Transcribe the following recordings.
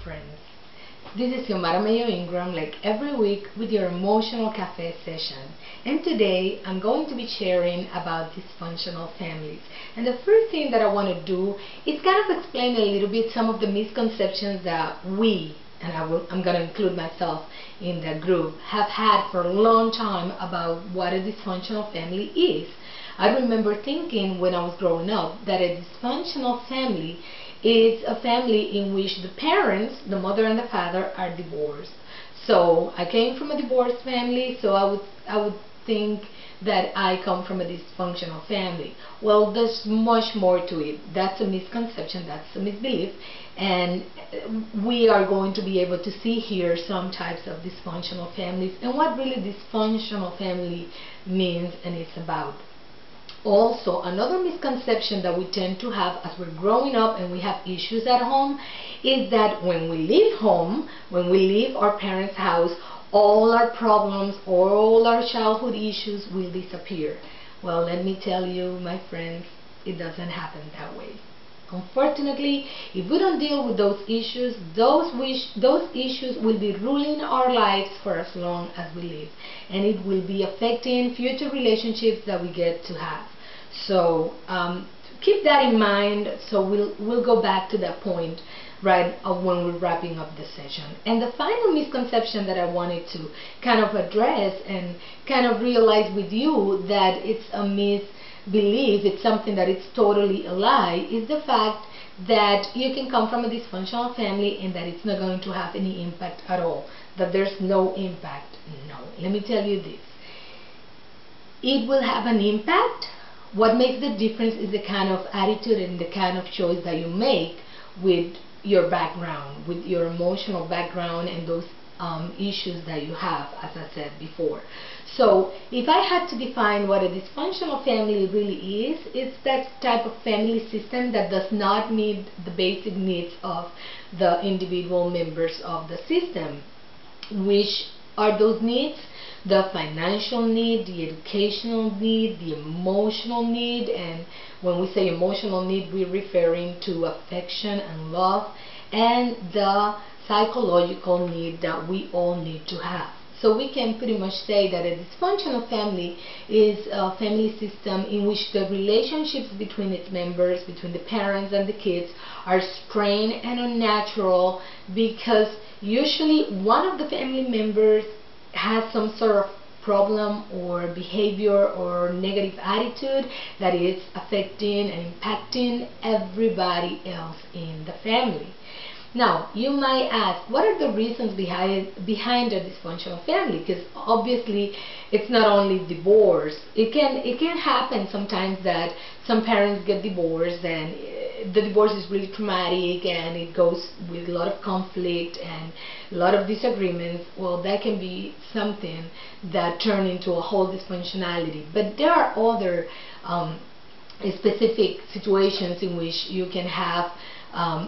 friends. This is Xiomara Mayo Ingram, like every week with your emotional cafe session. And today I'm going to be sharing about dysfunctional families. And the first thing that I want to do is kind of explain a little bit some of the misconceptions that we, and I'm going to include myself in the group, have had for a long time about what a dysfunctional family is. I remember thinking when I was growing up that a dysfunctional family is a family in which the parents, the mother and the father, are divorced. So I came from a divorced family, so I would think that I come from a dysfunctional family. Well, there's much more to it. That's a misconception, that's a misbelief, and we are going to be able to see here some types of dysfunctional families and what really dysfunctional family means and is about. Also, another misconception that we tend to have as we're growing up and we have issues at home is that when we leave home, when we leave our parents' house, all our problems, all our childhood issues will disappear. Well, let me tell you, my friends, it doesn't happen that way. Unfortunately, if we don't deal with those issues, those issues will be ruling our lives for as long as we live, and it will be affecting future relationships that we get to have. So keep that in mind. So we'll go back to that point right when we're wrapping up the session. And the final misconception that I wanted to kind of address and kind of realize with you that it's a misbelief, it's something that it's totally a lie, is the fact that you can come from a dysfunctional family and that it's not going to have any impact at all, that there's no impact. No, let me tell you this. It will have an impact. What makes the difference is the kind of attitude and the kind of choice that you make with your background, with your emotional background and those issues that you have, as I said before. So if I had to define what a dysfunctional family really is, it's that type of family system that does not meet the basic needs of the individual members of the system. Which are those needs? The financial need, the educational need, the emotional need, and when we say emotional need, we're referring to affection and love, and the psychological need that we all need to have. So we can pretty much say that a dysfunctional family is a family system in which the relationships between its members, between the parents and the kids, are strained and unnatural because usually one of the family members has some sort of problem or behavior or negative attitude that is affecting and impacting everybody else in the family. Now, you might ask, what are the reasons behind a dysfunctional family? Because obviously, it's not only divorce. It can happen sometimes that some parents get divorced and the divorce is really traumatic and it goes with a lot of conflict and a lot of disagreements. Well, that can be something that turn into a whole dysfunctionality. But there are other specific situations in which you can have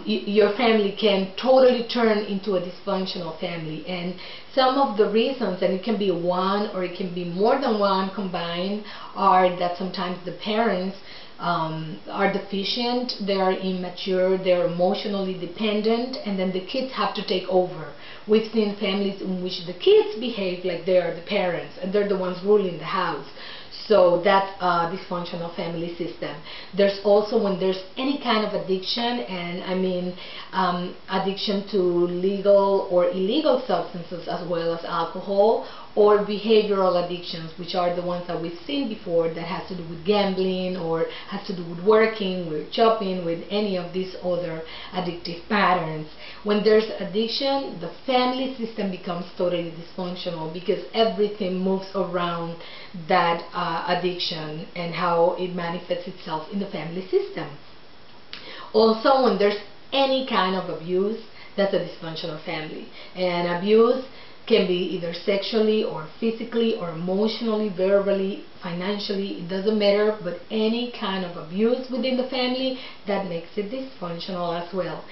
your family can totally turn into a dysfunctional family, and some of the reasons, and it can be one or it can be more than one combined, are that sometimes the parents are deficient, they are immature, they're emotionally dependent, and then the kids have to take over. We've seen families in which the kids behave like they are the parents and they're the ones ruling the house. So that's a dysfunctional family system. There's also when there's any kind of addiction, and I mean addiction to legal or illegal substances as well as alcohol, or behavioral addictions, which are the ones that we've seen before, that has to do with gambling or has to do with working, with shopping, with any of these other addictive patterns. When there's addiction, the family system becomes totally dysfunctional because everything moves around that addiction and how it manifests itself in the family system. Also, when there's any kind of abuse, that's a dysfunctional family. And abuse can be either sexually or physically or emotionally, verbally, financially, it doesn't matter, but any kind of abuse within the family, that makes it dysfunctional as well.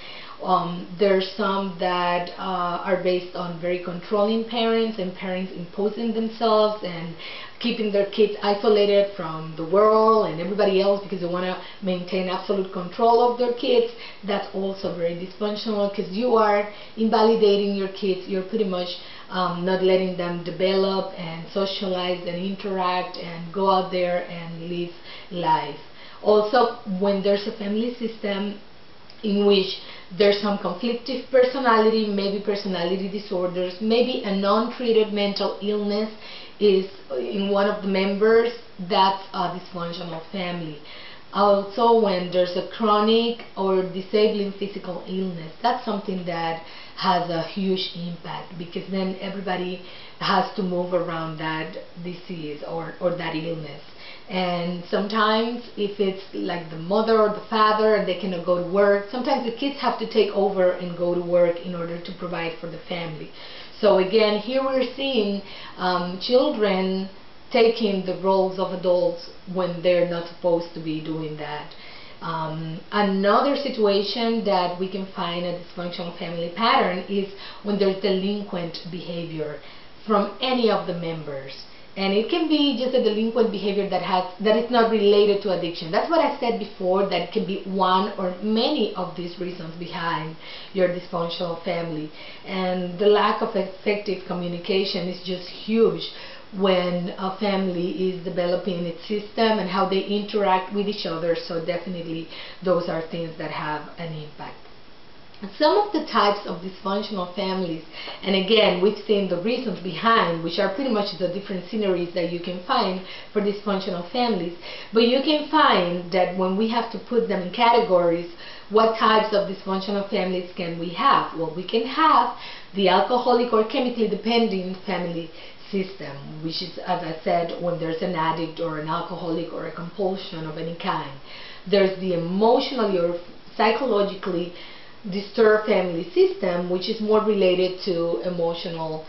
There's some that are based on very controlling parents and parents imposing themselves and keeping their kids isolated from the world and everybody else because they want to maintain absolute control of their kids. That's also very dysfunctional because you are invalidating your kids. You're pretty much not letting them develop and socialize and interact and go out there and live life. Also, when there's a family system in which there's some conflictive personality, maybe personality disorders, maybe a non-treated mental illness is in one of the members, that's a dysfunctional family. Also, when there's a chronic or disabling physical illness, that's something that has a huge impact because then everybody has to move around that disease or that illness. And sometimes if it's like the mother or the father and they cannot go to work, sometimes the kids have to take over and go to work in order to provide for the family. So again, here we're seeing children taking the roles of adults when they're not supposed to be doing that. Another situation that we can find a dysfunctional family pattern is when there's delinquent behavior from any of the members. And it can be just a delinquent behavior that is not related to addiction. That's what I said before, that it can be one or many of these reasons behind your dysfunctional family. And the lack of effective communication is just huge when a family is developing its system and how they interact with each other. So definitely those are things that have an impact. Some of the types of dysfunctional families, and again we've seen the reasons behind, which are pretty much the different scenarios that you can find for dysfunctional families, but you can find that when we have to put them in categories, what types of dysfunctional families can we have? Well, we can have the alcoholic or chemically dependent family system, which is, as I said, when there's an addict or an alcoholic or a compulsion of any kind. There's the emotionally or psychologically disturbed family system, which is more related to emotional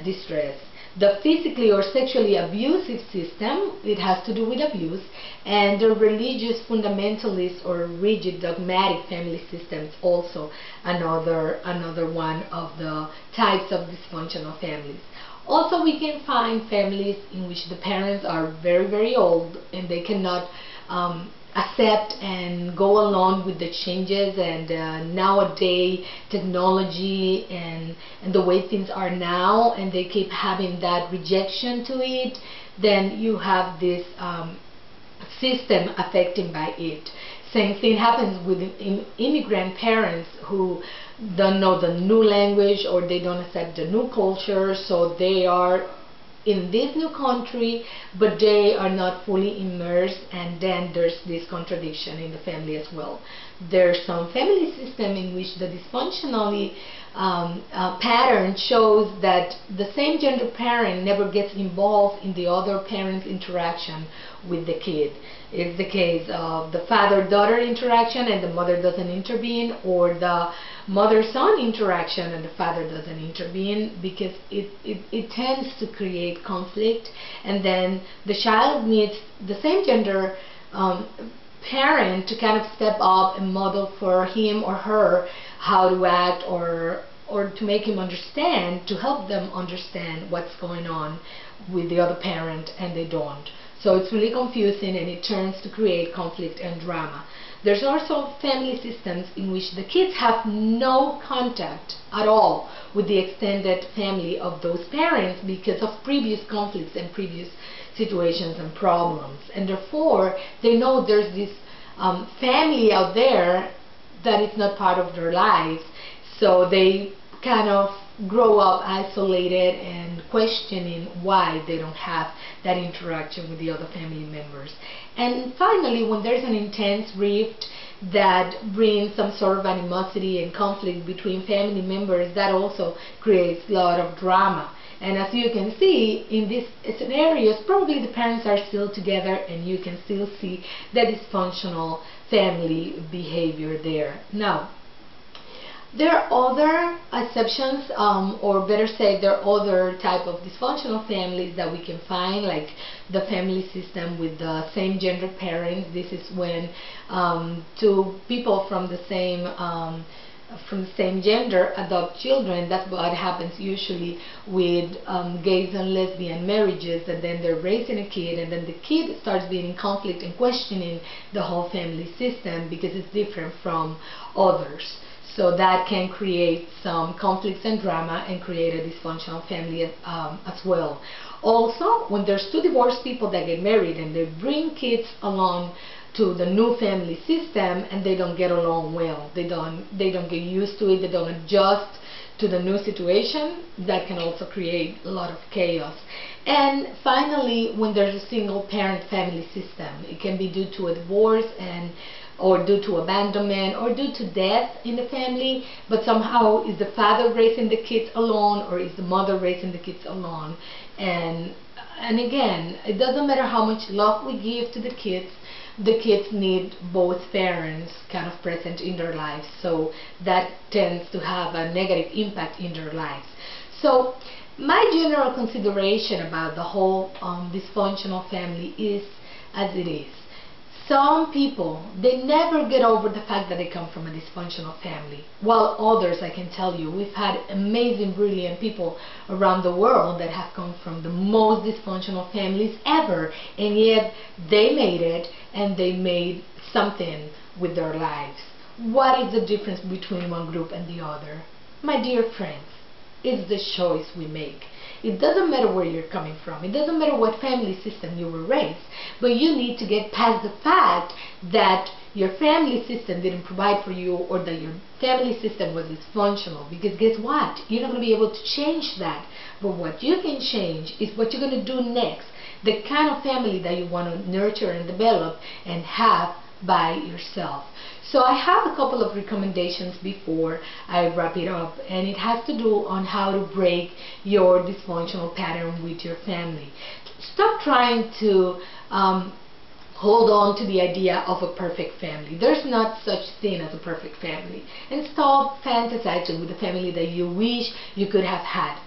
distress. The physically or sexually abusive system, it has to do with abuse. And the religious fundamentalist or rigid dogmatic family system is also another one of the types of dysfunctional families. Also, we can find families in which the parents are very, very old and they cannot accept and go along with the changes and nowadays technology and the way things are now, and they keep having that rejection to it. Then you have this system affecting by it. Same thing happens with immigrant parents who don't know the new language or they don't accept the new culture, so they are in this new country but they are not fully immersed, and then there's this contradiction in the family as well. There's some family system in which the dysfunctionally pattern shows that the same gender parent never gets involved in the other parent's interaction with the kid. It's the case of the father-daughter interaction and the mother doesn't intervene, or the mother-son interaction and the father doesn't intervene, because it tends to create conflict, and then the child needs the same gender parent to kind of step up and model for him or her how to act, or to make him understand, to help them understand what's going on with the other parent, and they don't. So it's really confusing and it turns to create conflict and drama. There's also family systems in which the kids have no contact at all with the extended family of those parents because of previous conflicts and previous situations and problems. And therefore, they know there's this family out there that is not part of their lives. So they kind of grow up isolated and questioning why they don't have that interaction with the other family members. And finally, when there's an intense rift that brings some sort of animosity and conflict between family members, that also creates a lot of drama. And as you can see in these scenarios, probably the parents are still together and you can still see the dysfunctional family behavior there. Now, there are other exceptions, or better say, there are other type of dysfunctional families that we can find, like the family system with the same gender parents. This is when two people from the same from the same gender adopt children. That's what happens usually with gays and lesbian marriages, and then they're raising a kid, and then the kid starts being in conflict and questioning the whole family system because it's different from others. So that can create some conflicts and drama and create a dysfunctional family as well. Also, when there's two divorced people that get married and they bring kids along to the new family system and they don't get along well, they don't get used to it, they don't adjust to the new situation, that can also create a lot of chaos. And finally, when there's a single parent family system, it can be due to a divorce or due to abandonment or due to death in the family, but somehow is the father raising the kids alone or is the mother raising the kids alone. And again, it doesn't matter how much love we give to the kids need both parents kind of present in their lives, so that tends to have a negative impact in their lives. So my general consideration about the whole dysfunctional family is as it is. Some people, they never get over the fact that they come from a dysfunctional family, while others, I can tell you, we've had amazing, brilliant people around the world that have come from the most dysfunctional families ever, and yet they made it, and they made something with their lives. What is the difference between one group and the other? My dear friends, it's the choice we make. It doesn't matter where you're coming from. It doesn't matter what family system you were raised. But you need to get past the fact that your family system didn't provide for you or that your family system was dysfunctional. Because guess what? You're not going to be able to change that. But what you can change is what you're going to do next. The kind of family that you want to nurture and develop and have by yourself. So I have a couple of recommendations before I wrap it up, and it has to do on how to break your dysfunctional pattern with your family. Stop trying to hold on to the idea of a perfect family. There's not such thing as a perfect family. And stop fantasizing with the family that you wish you could have had.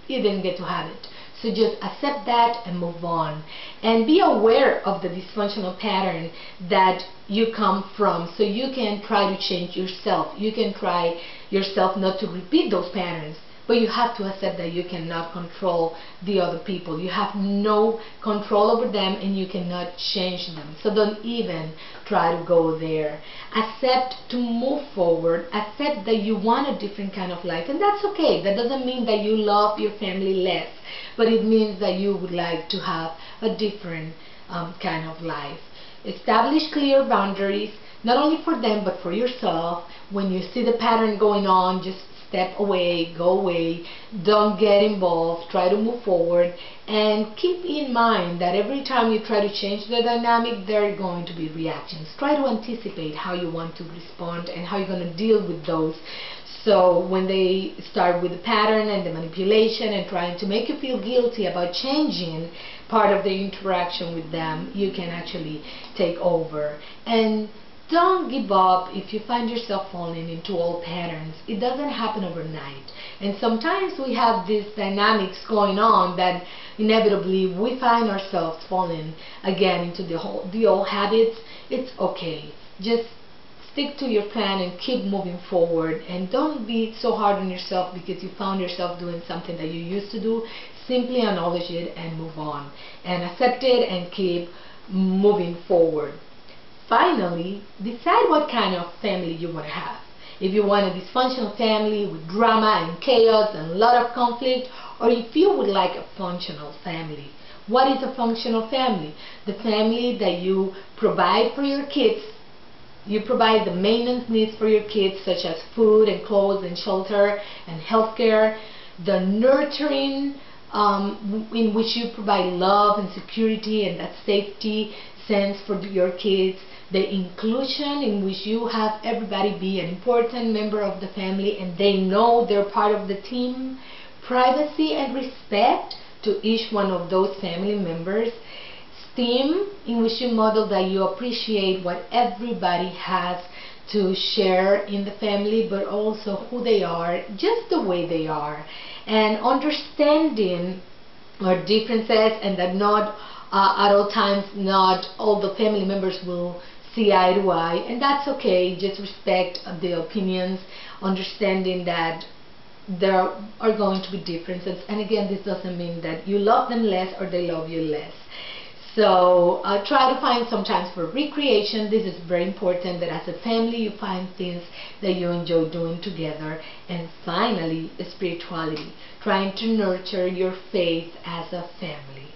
You didn't get to have it. So just accept that and move on. And be aware of the dysfunctional pattern that you come from, so you can try to change yourself. You can try yourself not to repeat those patterns, but you have to accept that you cannot control the other people. You have no control over them and you cannot change them. So don't even try to go there. Accept to move forward. Accept that you want a different kind of life, and that's okay. That doesn't mean that you love your family less, but it means that you would like to have a different kind of life. Establish clear boundaries, not only for them but for yourself. When you see the pattern going on, just step away, go away, don't get involved, try to move forward, and keep in mind that every time you try to change the dynamic, there are going to be reactions. Try to anticipate how you want to respond and how you're going to deal with those. So when they start with the pattern and the manipulation and trying to make you feel guilty about changing part of the interaction with them, you can actually take over. And don't give up if you find yourself falling into old patterns. It doesn't happen overnight. And sometimes we have these dynamics going on that inevitably we find ourselves falling again into the old habits. It's okay. Just stick to your plan and keep moving forward, and don't be so hard on yourself because you found yourself doing something that you used to do. Simply acknowledge it and move on, and accept it and keep moving forward. Finally, decide what kind of family you want to have. If you want a dysfunctional family with drama and chaos and a lot of conflict, or if you would like a functional family. What is a functional family? The family that you provide for your kids. You provide the maintenance needs for your kids, such as food and clothes and shelter and healthcare. The nurturing in which you provide love and security and that safety sense for your kids. The inclusion in which you have everybody be an important member of the family and they know they're part of the team. Privacy and respect to each one of those family members. Esteem, in which you model that you appreciate what everybody has to share in the family, but also who they are, just the way they are. And understanding our differences, and that not at all times not all the family members will see eye to eye, and that's okay. Just respect the opinions, understanding that there are going to be differences. And again, this doesn't mean that you love them less or they love you less. So try to find some time for recreation. This is very important, that as a family you find things that you enjoy doing together. And finally, spirituality, trying to nurture your faith as a family.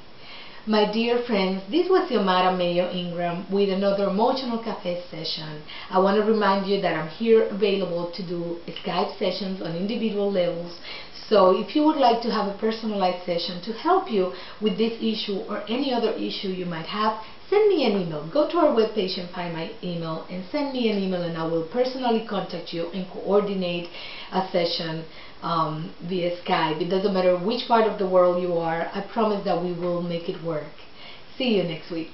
My dear friends, this was Xiomara Mayo Ingram with another Emotional Cafe session. I want to remind you that I'm here available to do Skype sessions on individual levels. So if you would like to have a personalized session to help you with this issue or any other issue you might have, send me an email. Go to our webpage and find my email and send me an email, and I will personally contact you and coordinate a session via Skype. It doesn't matter which part of the world you are. I promise that we will make it work. See you next week.